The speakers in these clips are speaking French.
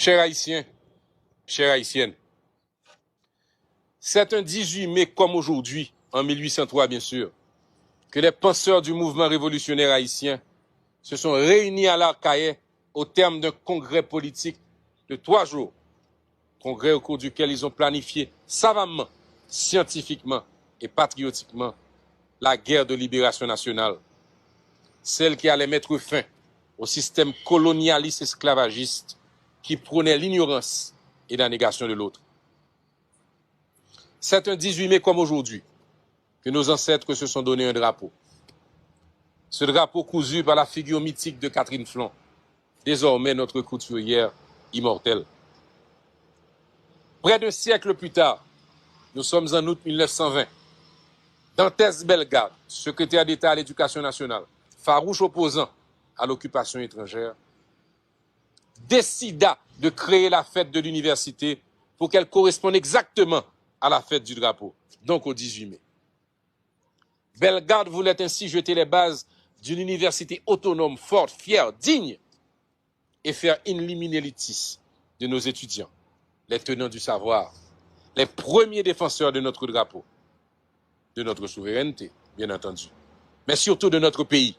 Chers Haïtiens, chères Haïtiennes, c'est un 18 mai comme aujourd'hui, en 1803 bien sûr, que les penseurs du mouvement révolutionnaire haïtien se sont réunis à l'Arcahaie au terme d'un congrès politique de 3 jours, congrès au cours duquel ils ont planifié savamment, scientifiquement et patriotiquement la guerre de libération nationale, celle qui allait mettre fin au système colonialiste esclavagiste qui prônait l'ignorance et la négation de l'autre. C'est un 18 mai comme aujourd'hui que nos ancêtres se sont donné un drapeau. Ce drapeau cousu par la figure mythique de Catherine Flon, désormais notre couturière immortelle. Près d'un siècle plus tard, nous sommes en août 1920. Dantès Bellegarde, secrétaire d'État à l'Éducation nationale, farouche opposant à l'occupation étrangère, décida de créer la fête de l'université pour qu'elle corresponde exactement à la fête du drapeau, donc au 18 mai. Bellegarde voulait ainsi jeter les bases d'une université autonome, forte, fière, digne, et faire in limine litis de nos étudiants, les tenants du savoir, les premiers défenseurs de notre drapeau, de notre souveraineté, bien entendu, mais surtout de notre pays.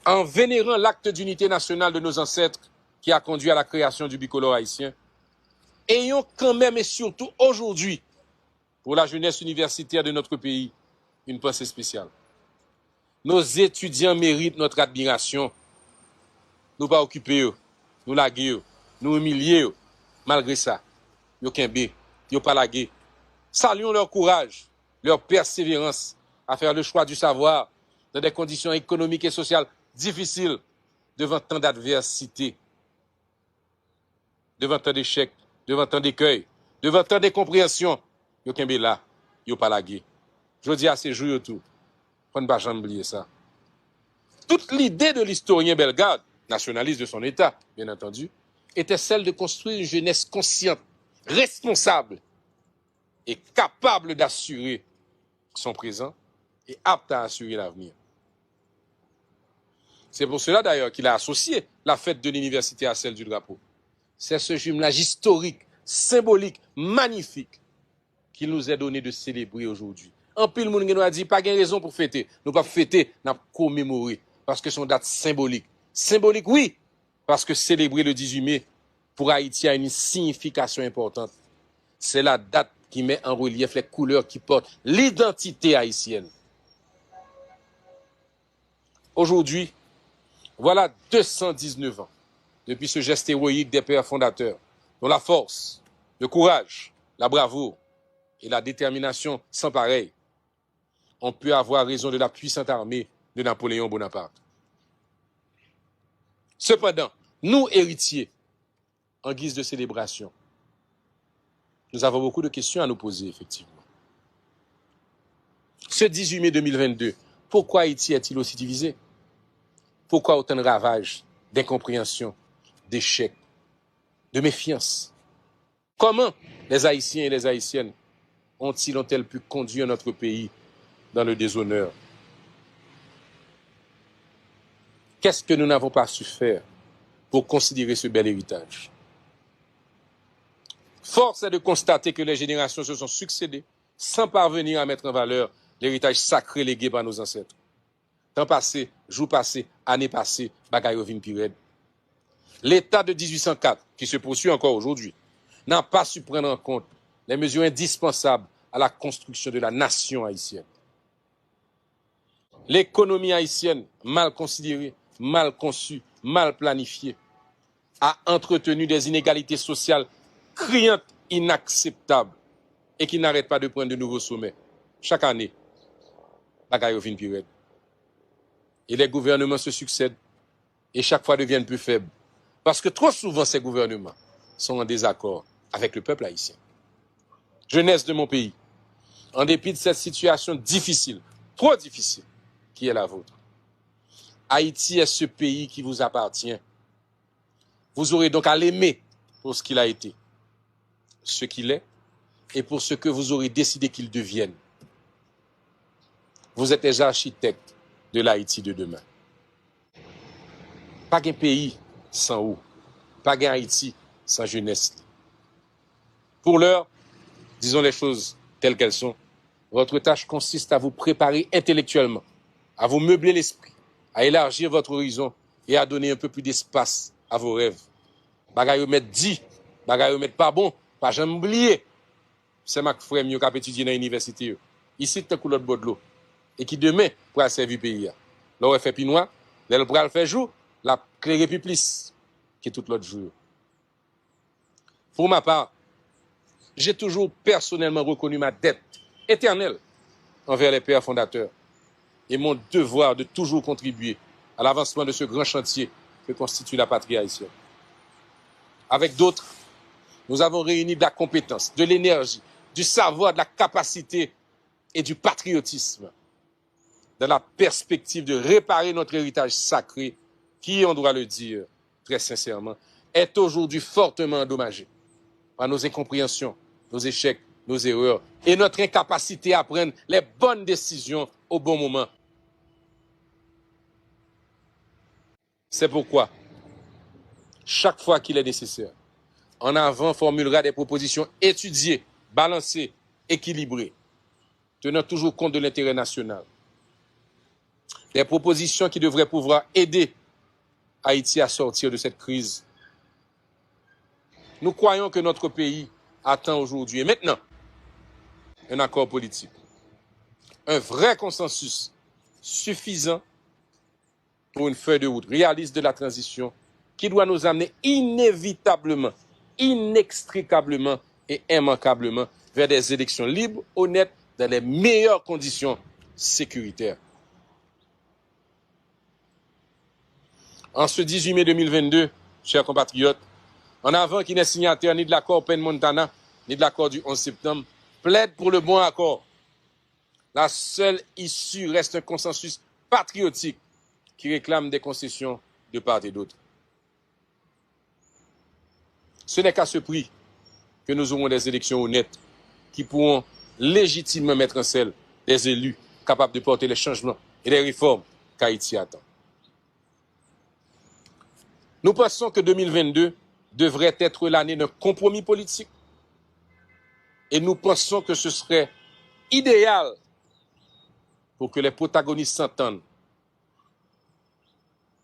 En vénérant l'acte d'unité nationale de nos ancêtres qui a conduit à la création du bicolore haïtien, ayons quand même et surtout aujourd'hui, pour la jeunesse universitaire de notre pays, une pensée spéciale. Nos étudiants méritent notre admiration. Nous pas occuper eux, nous laguer eux, nous humilier eux. Malgré ça, yo kembe, yo pas laguer. Saluons leur courage, leur persévérance à faire le choix du savoir dans des conditions économiques et sociales difficiles, devant tant d'adversité, devant tant d'échecs, devant tant d'écueils, devant tant d'incompréhension. Yo kembe là, yo pas laguer. Je dis à ces jours tout, faut ne pas jamais oublier ça. Toute l'idée de l'historien Bellegarde, nationaliste de son État, bien entendu, était celle de construire une jeunesse consciente, responsable et capable d'assurer son présent et apte à assurer l'avenir. C'est pour cela d'ailleurs qu'il a associé la fête de l'université à celle du drapeau. C'est ce jumelage historique, symbolique, magnifique qu'il nous est donné de célébrer aujourd'hui. En pile, moun nous a dit pas de raison pour fêter. Nous pas fêter, nous commémorer parce que c'est une date symbolique. Symbolique, oui, parce que célébrer le 18 mai pour Haïti a une signification importante. C'est la date qui met en relief les couleurs qui portent l'identité haïtienne. Aujourd'hui, voilà 219 ans depuis ce geste héroïque des pères fondateurs, dont la force, le courage, la bravoure et la détermination sans pareil ont pu avoir raison de la puissante armée de Napoléon Bonaparte. Cependant, nous, héritiers, en guise de célébration, nous avons beaucoup de questions à nous poser, effectivement. Ce 18 mai 2022, pourquoi Haïti est-il aussi divisé? Pourquoi autant de ravages, d'incompréhension, d'échecs, de méfiance? Comment les Haïtiens et les Haïtiennes ont-elles pu conduire notre pays dans le déshonneur? Qu'est-ce que nous n'avons pas su faire pour considérer ce bel héritage? Force est de constater que les générations se sont succédées sans parvenir à mettre en valeur l'héritage sacré légué par nos ancêtres. Temps passé, jours passés, années passées, bagaille vin pirède. L'État de 1804, qui se poursuit encore aujourd'hui, n'a pas su prendre en compte les mesures indispensables à la construction de la nation haïtienne. L'économie haïtienne, mal considérée, mal conçue, mal planifiée, a entretenu des inégalités sociales criantes, inacceptables, et qui n'arrêtent pas de prendre de nouveaux sommets. Chaque année, bagaille vin pirède. Et les gouvernements se succèdent et chaque fois deviennent plus faibles. Parce que trop souvent, ces gouvernements sont en désaccord avec le peuple haïtien. Jeunesse de mon pays, en dépit de cette situation difficile, trop difficile, qui est la vôtre, Haïti est ce pays qui vous appartient. Vous aurez donc à l'aimer pour ce qu'il a été, ce qu'il est, et pour ce que vous aurez décidé qu'il devienne. Vous êtes les architectes de l'Haïti de demain. Pas qu'un pays sans eau. Pas gain Haïti sans jeunesse. Pour l'heure, disons les choses telles qu'elles sont. Votre tâche consiste à vous préparer intellectuellement, à vous meubler l'esprit, à élargir votre horizon et à donner un peu plus d'espace à vos rêves. Bagay yo met dit, bagay yo met pas bon, pas jamais oublier. C'est ma frère qui a étudié dans l'université. Ici, tu as l'autre bord de l'eau. Et qui demain pour servir le pays. Là, on fait pinois, là, le bras fait jour, la clairé plus plus que tout l'autre jour. Pour ma part, j'ai toujours personnellement reconnu ma dette éternelle envers les pères fondateurs et mon devoir de toujours contribuer à l'avancement de ce grand chantier que constitue la patrie haïtienne. Avec d'autres, nous avons réuni de la compétence, de l'énergie, du savoir, de la capacité et du patriotisme dans la perspective de réparer notre héritage sacré qui, on doit le dire très sincèrement, est aujourd'hui fortement endommagé par nos incompréhensions, nos échecs, nos erreurs et notre incapacité à prendre les bonnes décisions au bon moment. C'est pourquoi, chaque fois qu'il est nécessaire, En Avant formulera des propositions étudiées, balancées, équilibrées, tenant toujours compte de l'intérêt national. Des propositions qui devraient pouvoir aider Haïti à sortir de cette crise. Nous croyons que notre pays attend aujourd'hui et maintenant un accord politique, un vrai consensus suffisant pour une feuille de route réaliste de la transition qui doit nous amener inévitablement, inextricablement et immanquablement vers des élections libres, honnêtes, dans les meilleures conditions sécuritaires. En ce 18 mai 2022, chers compatriotes, En Avant, qui n'est signataire ni de l'accord Penn-Montana, ni de l'accord du 11 septembre, plaide pour le bon accord. La seule issue reste un consensus patriotique qui réclame des concessions de part et d'autre. Ce n'est qu'à ce prix que nous aurons des élections honnêtes qui pourront légitimement mettre en selle des élus capables de porter les changements et les réformes qu'Haïti attend. Nous pensons que 2022 devrait être l'année d'un compromis politique et nous pensons que ce serait idéal pour que les protagonistes s'entendent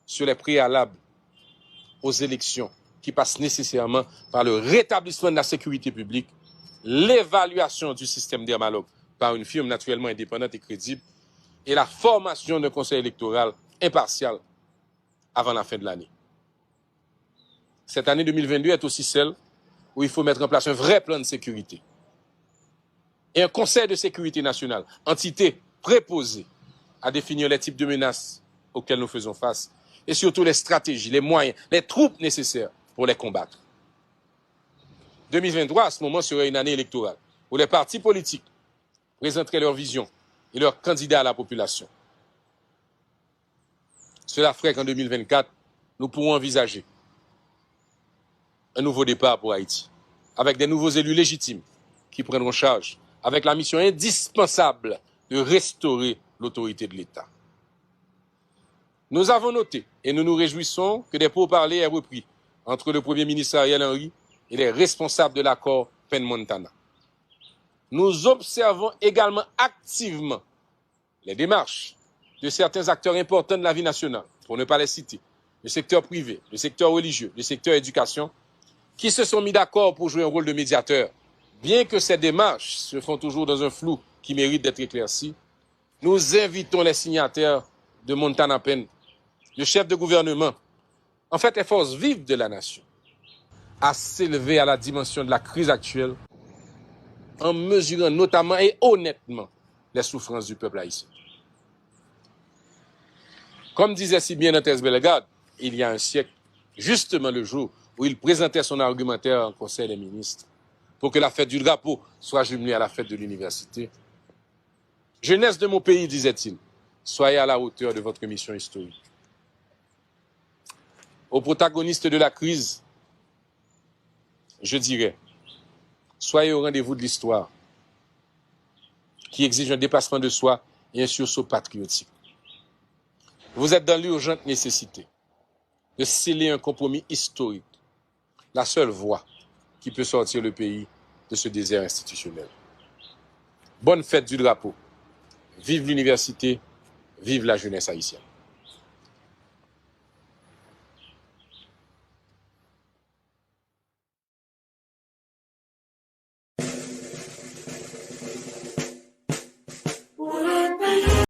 sur les préalables aux élections qui passent nécessairement par le rétablissement de la sécurité publique, l'évaluation du système dialogue par une firme naturellement indépendante et crédible et la formation d'un conseil électoral impartial avant la fin de l'année. Cette année 2022 est aussi celle où il faut mettre en place un vrai plan de sécurité et un conseil de sécurité nationale, entité préposée à définir les types de menaces auxquelles nous faisons face et surtout les stratégies, les moyens, les troupes nécessaires pour les combattre. 2023, à ce moment, serait une année électorale où les partis politiques présenteraient leur vision et leurs candidats à la population. Cela ferait qu'en 2024, nous pourrons envisager un nouveau départ pour Haïti, avec des nouveaux élus légitimes qui prendront charge, avec la mission indispensable de restaurer l'autorité de l'État. Nous avons noté et nous nous réjouissons que des pourparlers aient repris entre le Premier ministre Ariel Henry et les responsables de l'accord Penn-Montana. Nous observons également activement les démarches de certains acteurs importants de la vie nationale, pour ne pas les citer, le secteur privé, le secteur religieux, le secteur éducation, qui se sont mis d'accord pour jouer un rôle de médiateur. Bien que ces démarches se font toujours dans un flou qui mérite d'être éclairci, nous invitons les signataires de Montana Penn, le chef de gouvernement, en fait les forces vives de la nation, à s'élever à la dimension de la crise actuelle en mesurant notamment et honnêtement les souffrances du peuple haïtien. Comme disait si bien Nantes Bellegarde, il y a un siècle, justement le jour où il présentait son argumentaire en Conseil des ministres pour que la fête du drapeau soit jumelée à la fête de l'université. Jeunesse de mon pays, disait-il, soyez à la hauteur de votre mission historique. Aux protagonistes de la crise, je dirais, soyez au rendez-vous de l'histoire qui exige un dépassement de soi et un sursaut patriotique. Vous êtes dans l'urgente nécessité de sceller un compromis historique, la seule voie qui peut sortir le pays de ce désert institutionnel. Bonne fête du drapeau. Vive l'université, vive la jeunesse haïtienne.